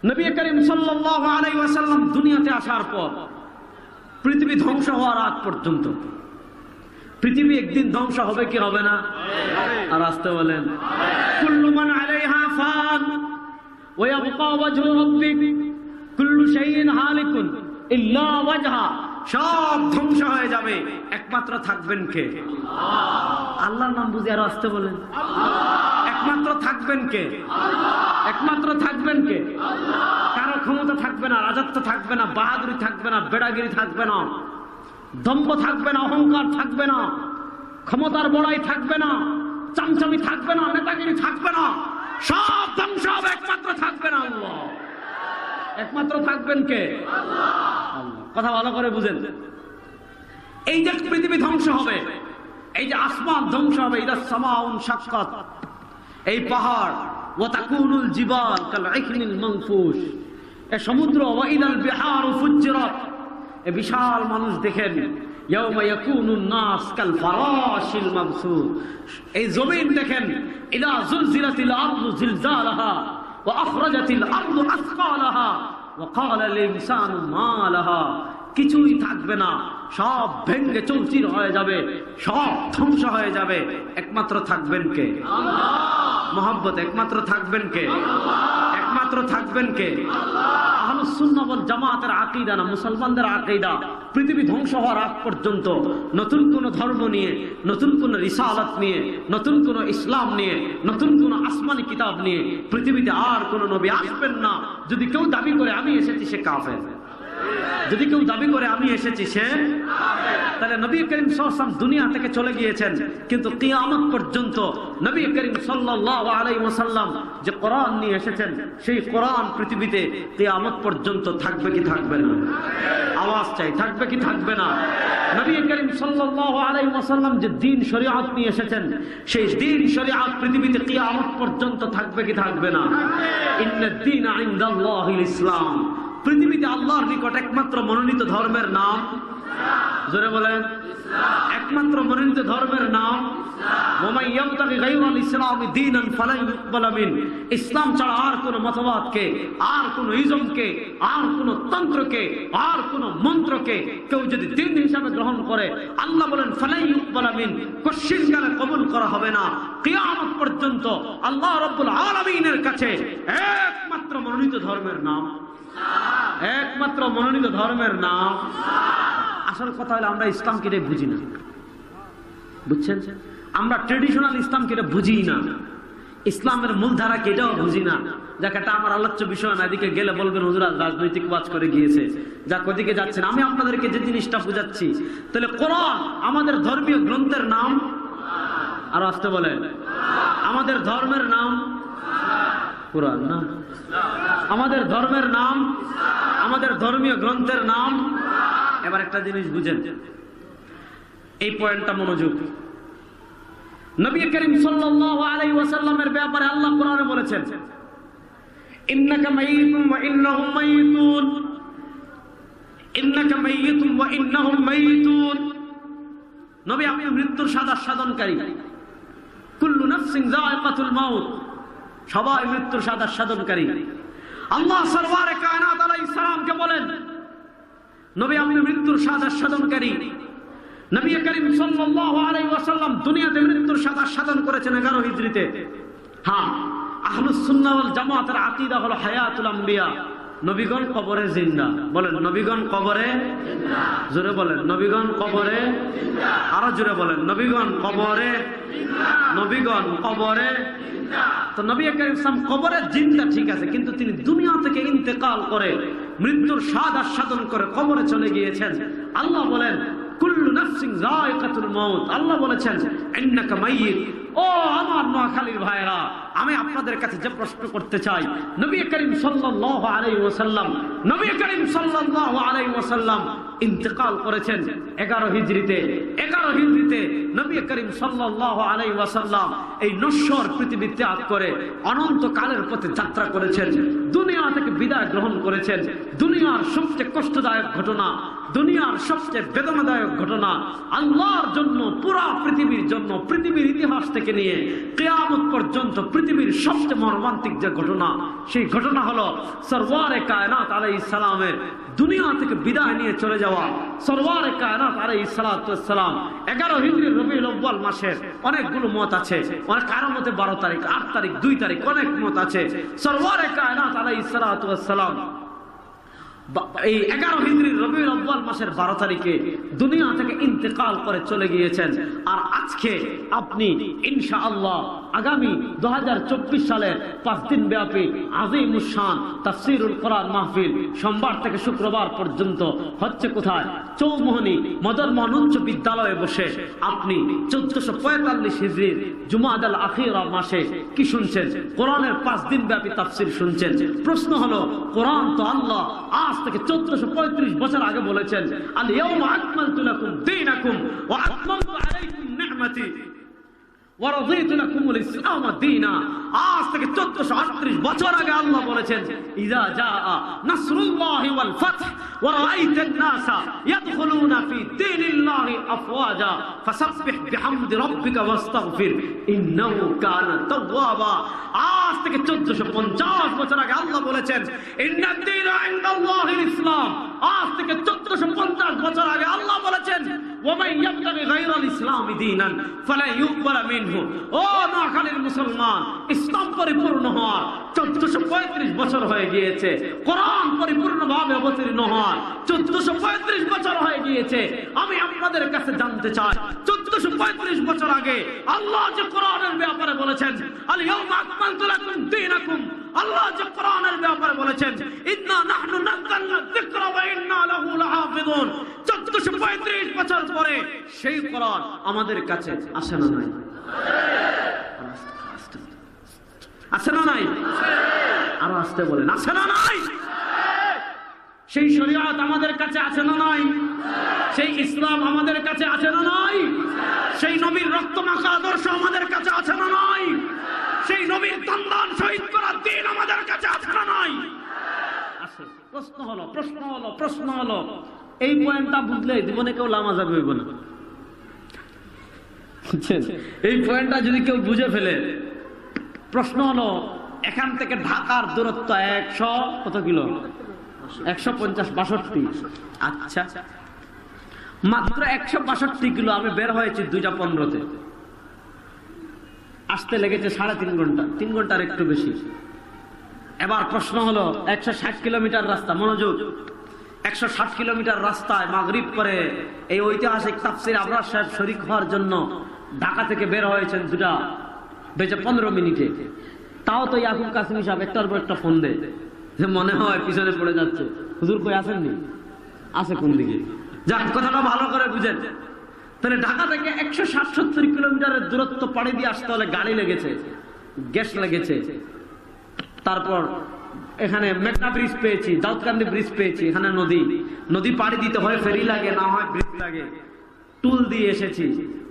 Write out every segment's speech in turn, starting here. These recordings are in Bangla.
নবী করিম সাল্লাল্লাহু আলাইহি ওয়াসাল্লাম দুনিয়াতে আসার পর পৃথিবী ধ্বংস হওয়ার আগ পর্যন্ত, পৃথিবী একদিন ধ্বংস হবে কি হবে না? আর আসতে বলেন, কুল্লু মান আলাইহা ফান ওয়া ইয়াবকা ওয়াজহু রাব্বিক কুল্লু শাইইন হালিকুন ইল্লা ওয়াজহা। সব ধ্বংস হয়ে যাবে, একমাত্র থাকবেন কে? আল্লাহর নাম বুঝে আর আসতে বলেন, একমাত্র থাকবেন কে? একমাত্র থাকবেন কে? কারো ক্ষমতা থাকবে না, রাজত্ব থাকবে না, বাহাদুরি থাকবে না, বেড়াগিরি থাকবে না, দম্ভ থাকবে না, অহংকার থাকবে না, ক্ষমতার বড়াই থাকবে না, চামচামি থাকবে না, নেতাগিরি থাকবে না, সব ধ্বংস হবে, একমাত্র থাকবে না আল্লাহ। একমাত্র থাকবেন কে? আল্লাহ। কথা ভালো করে বুঝেন। এই যে পৃথিবী ধ্বংস হবে, এই যে আসমান ধ্বংস হবে, ইদা সামাউন শাক্কাত, এই পাহাড়, ওয়া তাকুনুল জিবাল কাল ইখনিল মানফুশ, এই সমুদ্র, ওয়া ইদাল বিহারু ফুজ্জিরাত, এই বিশাল মানুষ দেখেন, ইয়াউমা ইয়াকুনুন নাস কাল ফারাশিল মাবসুস, এই জমিন দেখেন, ইদা যুলজিলাতিল আরদু জিলজালাহা ওয়া আখরাজাতিল আরদু আসকালাহা ওয়া ক্বালা লিল ইনসানু মা লাহা, কিছুই থাকবে না, সব ভেঙে চৌচির হয়ে যাবে, সব ধ্বংস হয়ে যাবে, একমাত্র থাকবেন কে? আল্লাহ। মোহাব্বত, একমাত্র থাকবেন কে? আল্লাহ। একমাত্র থাকবেন কে? আল্লাহ। আহলুস সুন্নাহ ওয়াল জামাতের আকীদা না, মুসলমানদের আকীদা, পৃথিবী ধ্বংস হওয়ার আগ পর্যন্ত নতুন কোন ধর্ম নিয়ে, নতুন কোন রিসালাত নিয়ে, নতুন কোন ইসলাম নিয়ে, নতুন কোন আসমানি কিতাব নিয়ে পৃথিবীতে আর কোন নবী আসবেন না। যদি কেউ দাবি করে আমি এসেছি, সে কাফের। যদি কেউ দাবি করে আমি এসেছি, সে তাহলে নবী করিম সাল্লাল্লাহু আলাইহি ওয়াসাল্লাম দুনিয়া থেকে চলে গিয়েছেন, কিন্তু কিয়ামত পর্যন্ত নবী করিম সাল্লাল্লাহু আলাইহি ওয়াসাল্লাম যে কোরআন নিয়ে এসেছেন, সেই কোরআন পৃথিবীতে কিয়ামত পর্যন্ত থাকবে কি থাকবে না? আওয়াজ চাই, থাকবে কি থাকবে না? নবী করিম সাল্লাল্লাহু আলাইহি ওয়াসাল্লাম যে দ্বীন শরীয়ত নিয়ে এসেছেন, সেই দ্বীন শরীয়ত পৃথিবীতে কিয়ামত পর্যন্ত থাকবে কি থাকবে না? ইন্নাদ দীনা ইনদাল্লাহিল ইসলাম, পৃথিবীতে আল্লাহর নিকট একমাত্র মনোনীত ধর্মের নাম, জোরে বলেন, একমাত্র মনোনীত ধর্মের নাম, ওয়ামান ইয়াবতাগি গায়রাল ইসলামি দীনান ফালান ইউকবালা মিন, ইসলাম ছাড়া আর কোন মতবাদকে, আর কোন ইজমকে, আর কোন তন্ত্রকে, আর কোন মন্ত্রকে কেউ যদি দ্বীন হিসাবে গ্রহণ করে, আল্লাহ বলেন ফালান ইউকবালা মিন, কোশ্চিন কালে কবুল করা হবে না। কিয়ামত পর্যন্ত আল্লাহ রাব্বুল আলামিনের কাছে একমাত্র মনোনীত ধর্মের নাম, একমাত্র মনোনীত ধর্মের নাম। আসল কথা হলো আমরা ইসলামকে বুঝি না, বুঝছেন? আমরা ট্রেডিশনাল ইসলামকে বুঝি না, ইসলামের মূলধারা কেটাও বুঝি না। যাকে এটা আমার আলোচ্য বিষয় না, এদিকে গেলে বলবেন হুজুর রাজনৈতিক ওয়াজ করে গিয়েছে, যা ওদিকে যাচ্ছেন। আমি আপনাদেরকে যে জিনিসটা বুঝাচ্ছি, তাহলে কোরআন আমাদের ধর্মীয় গ্রন্থের নাম, আর আসতে বলে আমাদের ধর্মের নাম কোরআন না, আমাদের ধর্মের নাম, আমাদের ধর্মীয় গ্রন্থের নাম। এবার একটা জিনিস বুঝেন, এই পয়েন্টটা মনোযোগ। নবী করিম সাল্লাল্লাহু আলাইহি ওয়াসাল্লামের ব্যাপারে আল্লাহ কোরআনে বলেছেন, ইন্নাকা মাইয়িতুন ওয়া ইন্নাহুম মাইয়িতুন, ইন্নাকা মাইয়িতুন ওয়া ইন্নাহুম মাইয়িতুন। নবী, আপনি মৃত্যুর সাধনকারী। কুল্লু নাফসিন যায়িকাতুল মাউত, সবাই মৃত্যুর সাধনকারী। আল্লাহ সরওয়ারে কায়নাত আলাইহিস সালামকে বলেন, নবী আপনি মৃত্যুর সাধনকারী। নবী করিম সাল্লাল্লাহু আলাইহি ওয়াসাল্লাম দুনিয়াতে মৃত্যুর সাধন করেছেন 11 হিজরিতে। হ্যাঁ, আহলুস সুন্নাহ ওয়াল জামাতের আকীদা হলো হায়াতুল আম্বিয়া, নবীগণ কবরে জিন্দা। বলেন নবীগণ কবরে জিন্দা, জোরে বলেন নবীগণ কবরে জিন্দা, আরো জোরে বলেন নবীগণ কবরে জিন্দা, নবীগণ কবরে জিন্দা। তো নবী করিম সাল্লাল্লাহু কবরে জিন্দা ঠিক আছে, কিন্তু তিনি দুনিয়া থেকে ইন্তেকাল করে মৃত্যুর সাধন করে কবরে চলে গিয়েছেন। আল্লাহ বলেন কুল্লু নাফসিন যায়িকাতুল মাউত, আল্লাহ বলেছেন ইন্নাকা মাইয়িত। ও আমার নোয়াখালীর ভাইরা, আমি আপনাদের কাছে যে প্রশ্ন করতে চাই, নবী করিম সাল্লাল্লাহু আলাইহি ওয়াসাল্লাম, নবী করিম সাল্লাল্লাহু আলাইহি ওয়াসাল্লাম ইন্তেকাল করেছেন 11 হিজরিতে। 11 হিজরিতে নবী করিম সাল্লাল্লাহু আলাইহি ওয়াসাল্লাম এই নশ্বর পৃথিবী ত্যাগ করে অনন্ত কালের পথে যাত্রা করেছেন। দুনিয়া থেকে বিদায় গ্রহণ করেছেন। দুনিয়ার সবচেয়ে কষ্টদায়ক ঘটনা, দুনিয়ার সবচেয়ে বেদনাদায়ক ঘটনা, আল্লাহর জন্য, পুরা পৃথিবীর জন্য, পৃথিবীর ইতিহাস থেকে নিয়ে কিয়ামত পর্যন্ত পৃথিবীর সবচেয়ে মর্মান্তিক যে ঘটনা, সেই ঘটনা হলো সরওয়ারে কায়নাত আলাইহিস সালামের দুনিয়া থেকে বিদায় নিয়ে চলে যাওয়া। সরওয়ারে কায়নাত আলাইহিস সালাতু ওয়াস সালাম 11 হিজরি রবিউল আউয়াল মাসের অনেকগুলো মত আছে, অনেক কারো মতে 12 তারিখ, 8 তারিখ, 2 তারিখ, অনেক মত আছে। সরওয়ারে কায়নাত আলাইহিস সালাতু ওয়াস সালাম এই 11 হিজরি রবিউল আউয়াল মাসের 12 তারিখে দুনিয়া থেকে ইন্তেকাল করে চলে গিয়েছেন। আর আজকে আপনি ইনশাআল্লাহ আগামী 2024 সালের 5 দিন ব্যাপী আজিমুস শান তাফসীরুল কোরআন মাহফিল সোমবার থেকে শুক্রবার পর্যন্ত হচ্ছে কোথায়? চৌমোহনী মদনমোহন উচ্চ বিদ্যালয়ে বসে আপনি 1445 হিজরির জুমাদাল আখিরা মাসে কি শুনছেন? কোরআনের 5 দিন ব্যাপী তাফসীর শুনছেন। প্রশ্ন হলো, কোরআন তো আল্লাহ আজ থেকে 1435 বছর আগে বলেছেন, আল ইয়াউমা আকমালতু লাকুম দীনাকুম ওয়া আতমামতু আলাইকুম নি'মাতি ওয়া রাদিতু লাকুমুল ইসলাম দীনা। আজ থেকে 1438 বছর আগে আল্লাহ বলেছেন, ইযা জাআ নাসরুল্লাহি ওয়াল ফাতহ ওয়া রাআইতান নাসা ইয়াদখুলুনা ফি দীনিল্লাহি আফওয়াজা ফাসাব্বিহ বিহামদি রাব্বিকা ওয়াস্তাগফির ইন্নাহু কানা তাওয়াবা। আজ থেকে 1450 বছর আগে আল্লাহ বলেছেন, ইন্নাদ দীনা ইনদাল্লাহিল ইসলাম। আজ থেকে 1450 বছর আগে আল্লাহ বলেছেন, ওয়া মান ইয়াবতাগি গায়রাল ইসলামি দীনান ফালা ইউকবালা মিনহু। ও নোয়াখালীর মুসলমান, ইসলাম পরিপূর্ণ হওয়ার 1435 বছর হয়ে গিয়েছে। কোরআন পরিপূর্ণভাবে অবতীর্ণ হওয়ার 1435 বছর হয়ে গিয়েছে। আমি আপনাদের কাছে জানতে চাই, 1435 বছর আগে আল্লাহ যে কোরআনের ব্যাপারে বলেছেন, আল ইয়াউমা আকমালতু লাকুম দীনাকুম, আল্লাহ যে কোরআনের ব্যাপারে বলেছেন, ইন্না নাহনু নাযালনা যিকরা ওয়া ইন্না লাহু লাহাফিজুন, 1435 বছর পরে সেই কোরআন আমাদের কাছে আসে না নাই? আছে না নাই? আরো আসতে বলেন, আছে না নাই? সেই শরীয়ত আমাদের কাছে আছে না নাই? সেই ইসলাম আমাদের কাছে আছে না নাই? সেই নবীর রক্তমাখা আদর্শ আমাদের কাছে আছে না নাই? সেই নবীর সন্তান শহীদ করার দিন আমাদের কাছে আছে না নাই? আছে। প্রশ্ন হলো এই পয়েন্টটা বুঝলে জীবনে কেউ লামাজাবি হইব না। এই পয়েন্টটা যদি কেউ বুঝে ফেলে, প্রশ্ন হলো, এখান থেকে ঢাকার দূরত্ব 100 কত কিলো? 150-62। আচ্ছা, মাত্র 162 কিলো। আমি বের হয়েছি 2:15-তে, আসতে লেগেছে 3.5 ঘন্টা, 3 ঘন্টার একটু বেশি। এবার প্রশ্ন হলো, 160 কিলোমিটার রাস্তা, মনোযোগ, 160 কিলোমিটার রাস্তায় মাগরিব পরে এই ঐতিহাসিক তাফসীর আবরার সাহেব শরীক হওয়ার জন্য ঢাকা থেকে বের হয়েছেন 2:15। তাও তো ইয়াকুব কাসিমি সাহেব একটার পর একটা ফোন দেয় যে মনে হয় পিছনে পড়ে যাচ্ছে, হুজুর কই আছেননি? আছে কোন দিকে? যাক, কথাটা ভালো করে বুঝেন। তাহলে ঢাকা থেকে 160-70 কিলোমিটারের দূরত্ব পাড়ি দিয়ে আসতে হলে গাড়ি লেগেছে, গ্যাস লেগেছে, তারপর এখানে মেঘনা ব্রিজ পেয়েছি, দাউদকান্দি ব্রিজ পেয়েছি, এখানে নদী পাড়ি দিতে হয়, ফেরি লাগে, না হয় ব্রিজ লাগে, টুল দিয়ে এসেছি।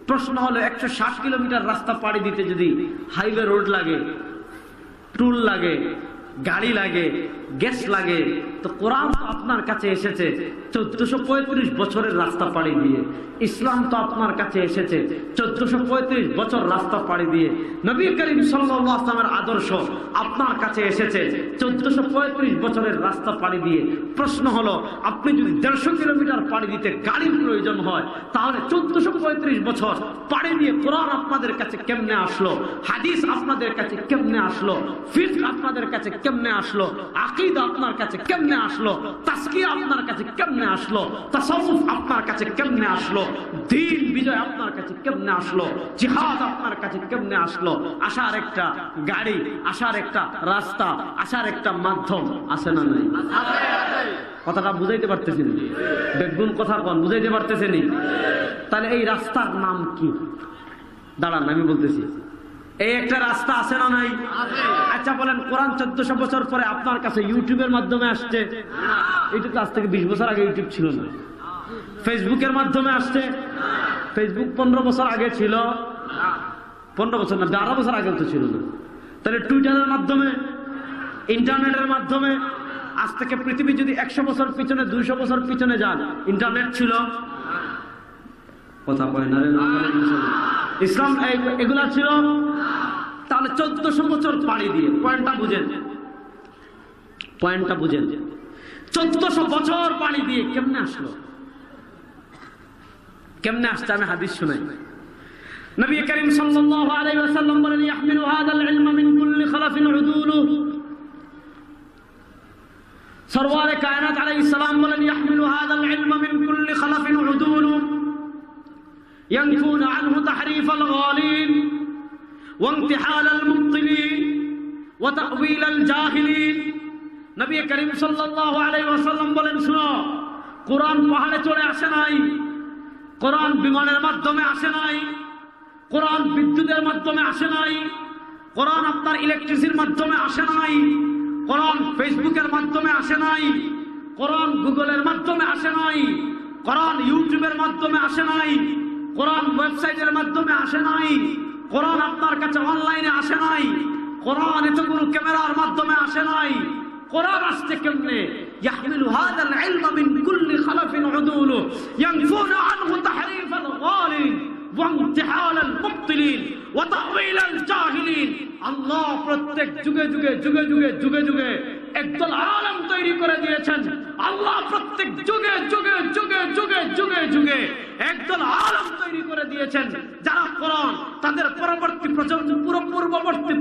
প্রশ্ন হলো, 160 কিলোমিটার রাস্তা পাড়ি দিতে যদি হাইওয়ে রোড লাগে, টুল লাগে, গাড়ি লাগে, গ্যাস লাগে, তো কোরআন তো আপনার কাছে এসেছে 1435 বছরের রাস্তা পাড়ি দিয়ে। ইসলাম তো আপনার কাছে এসেছে 1435 বছর রাস্তা পাড়ি দিয়ে। নবী করিম সাল্লাল্লাহু আলাইহি ওয়াসাল্লামের আদর্শ আপনার কাছে এসেছে 1435 বছরের রাস্তা পাড়ি দিয়ে। প্রশ্ন হলো, আপনি যদি 150 কিলোমিটার পাড়ি দিতে গাড়ির প্রয়োজন হয়, তাহলে 1435 বছর পাড়ি দিয়ে কোরআন আপনাদের কাছে কেমনে আসলো? হাদিস আপনাদের কাছে কেমনে আসলো? ফিকহ আপনাদের কাছে কেমনে আসলো? আকীদা আপনার কাছে কেমনে আসলো? তাসকিয়া আপনার কাছে কেমনে আসলো? তাসাউফ আপনার কাছে কেমনে আসলো? দ্বীন বিজয় আপনার কাছে কেমনে আসলো? জিহাদ আপনার কাছে কেমনে আসলো? আসার একটা গাড়ি, আসার একটা রাস্তা, আসার একটা মাধ্যম আছে না নাই? কথাটা বুঝাইতে পারতেছেন? বেগুন কথা কোন বুঝাইতে পারতেছেন? তাহলে এই রাস্তার নাম কি? দাঁড়ান, আমি বলতেছি। এই একটা রাস্তা আছে না নাই? আচ্ছা বলেন, কোরআন 1400 বছর পরে আপনার কাছে ইউটিউবের মাধ্যমে আসছে? এটা তো আজ থেকে 20 বছর আগে ইউটিউব ছিল না। ফেসবুকের মাধ্যমে আসছে? ফেসবুক 15 বছর আগে ছিল? 15 বছর না, 12 বছর আগে তো ছিল না। তাহলে টুইটারের মাধ্যমে? ইন্টারনেটের মাধ্যমে আজ থেকে পৃথিবী যদি 100 বছর পিছনে 200 বছর পিছনে যান, ইন্টারনেট ছিল? কথা কয় না রে। ইসলাম এগুলা ছিল? তাহলে 1400 বছর পাড়ি দিয়ে, পয়েন্টটা বুঝেন, 1400 বছর পাড়ি দিয়ে কেমনে আসলো? কেমনে আসছে? আমি হাদিস শুনাই। নবী করিম সাল্লাল্লাহু আলাইহি ওয়াসাল্লাম বলেন, ইয়াহমিলু হাযাল ইলমা মিন কুল্লি খালাফিন উদুলু। সরওয়ারে কায়নাত আলাইহিস সালাম বলেন, ইয়াহমিলু হাযাল ইলমা মিন কুল্লি খালাফিন উদুলু ينفون عنه تحريف الغالين وانتحال المبطلين وتأويل الجاهلين। নবী করিম সাল্লাল্লাহু আলাইহি ওয়াসাল্লাম বলেন, শুনো, কোরআন পাহাড়ে চড়ে আসে নাই, কোরআন বিমানের মাধ্যমে আসে নাই, কোরআন বিদ্যুতের মাধ্যমে আসে নাই, কোরআন আপনার ইলেকট্রিসিটির মাধ্যমে আসে নাই, কোরআন ফেসবুকের মাধ্যমে আসে নাই, কোরআন গুগলের মাধ্যমে আসে নাই, কোরআন ইউটিউবের মাধ্যমে আসে নাই, কোরআন ওয়েবসাইটের মাধ্যমে আসে নাই, কোরআন আপনার কাছে অনলাইনে আসে নাই, কোরআন এতগুলো ক্যামেরার মাধ্যমে আসে নাই। কোরআন আসছে কেমনে? ইয়াহমিলু হাযাল ইলমা মিন কুল্লি খালাফিন উদুলু ইয়ানফুনা আনহু তাহরিফাল গালিন ওয়া ইমতিহানাল মুবতিলিন ওয়া তা'ওয়িলাল জাহিলিন। আল্লাহ প্রত্যেক যুগে যুগে যুগে যুগে যুগে যুগে একদল আলেম তৈরি করে দিয়েছেন। আল্লাহ প্রত্যেক যুগে যুগে যুগে যুগে যুগে যুগে একদল আলেম তৈরি করে দিয়েছেন, যারা কোরআন তাদের পূর্ববর্তী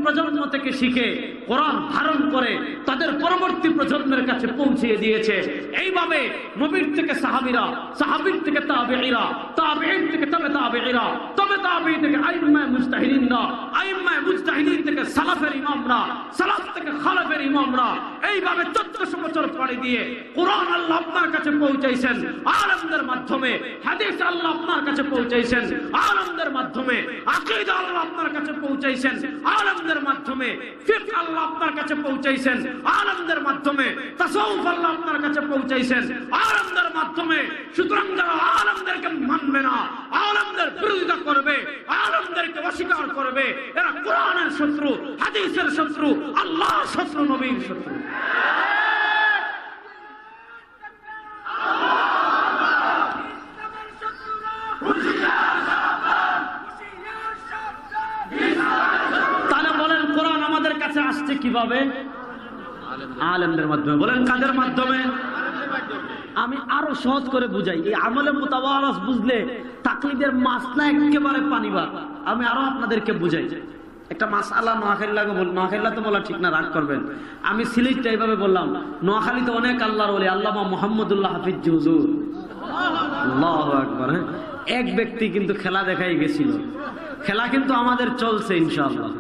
প্রজন্ম থেকে শিখে কোরআন ধারণ করে তাদের পরবর্তী প্রজন্মের কাছে পৌঁছিয়ে দিয়েছে। এইভাবে নবীর থেকে সাহাবীরা, সাহাবীর থেকে তাবেঈরা, তাবেঈন থেকে তবে তাবেঈরা, তবে তাবেঈ থেকে আইম্মায়ে মুজতাহিদিনরা, আইম্মায়ে মুজতাহিদিন থেকে সালাফের ইমামরা, সালাফ থেকে খালাফের ইমামরা, এইভাবে 1400 বছর পাড়ি দিয়ে কোরআন আল্লাহ আপনার কাছে পৌঁছাইছেন আলেমদের মাধ্যমে, হাদিস আল্লাহ আপনার কাছে পৌঁছাইছেন আলেমদের মাধ্যমে, আকীদা আল্লাহ আপনার কাছে পৌঁছাইছেন আলেমদের মাধ্যমে, ফিকহ আল্লাহ আপনার কাছে পৌঁছাইছেন আলেমদের মাধ্যমে, তাসাউফ আল্লাহ আপনার কাছে পৌঁছাইছেন আলেমদের মাধ্যমে। সুতরাং যারা আলেমদেরকে মানবে না, আলেমদের বিরোধিতা করবে, আলেমদেরকে অস্বীকার করবে, এরা কোরআনের শত্রু, হাদিসের শত্রু, আল্লাহর শত্রু, নবীর শত্রু। তাহলে বলেন কোরআন আমাদের কাছে আসছে কিভাবে? আলেমদের মাধ্যমে। বলেন কাদের মাধ্যমে? আমি আরো সহজ করে বুঝাই, এই আমলে মুতাওয়ারাস বুঝলে তাকলিদের মাসলা একেবারে পানিবা। আমি আরো আপনাদেরকে বুঝাই একটা মাসআলা। নোয়াখালীলা তো বলা ঠিক না, রাগ করবেন। আমি সিলেটটা এইভাবে বললাম, নোয়াখালীতে অনেক আল্লাহর ওলি, আল্লামা মুহাম্মদুল্লাহ হাফিজ হুজুর, আল্লাহু আকবার। এক ব্যক্তি কিন্তু খেলা দেখাই গেছিল, খেলা কিন্তু আমাদের চলছে ইনশাআল্লাহ।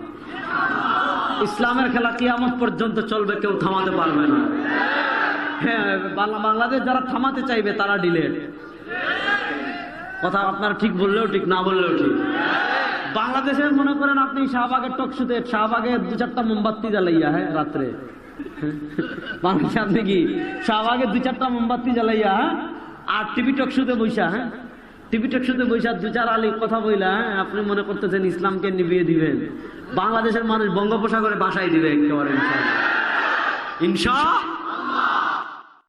ইসলামের খেলা কিয়ামত পর্যন্ত চলবে, কেউ থামাতে পারবে না। হ্যাঁ, বাংলাদেশ যারা থামাতে চাইবে তারা ডিলেট। কথা আপনার ঠিক বললেও ঠিক, না বললেও ঠিক। বাংলাদেশের মনে করেন আপনি শাহবাগের টকশুতে, শাহবাগে 2-4টা মোমবাতি জ্বালাইয়া, হ্যাঁ রাত্রে বাংলাদেশে আপনি কি শাহবাগে 2-4টা মোমবাতি জ্বালাইয়া, আর টিভি টকশুতে বৈশা, হ্যাঁ টিভি টকশুতে বৈশা 2-4 আলী কথা বইলা, হ্যাঁ আপনি মনে করতেছেন ইসলামকে নিভিয়ে দিবেন। বাংলাদেশের মানুষ বঙ্গোপসাগরে বাসায় দিবে একেবারে ইনশাআল্লাহ।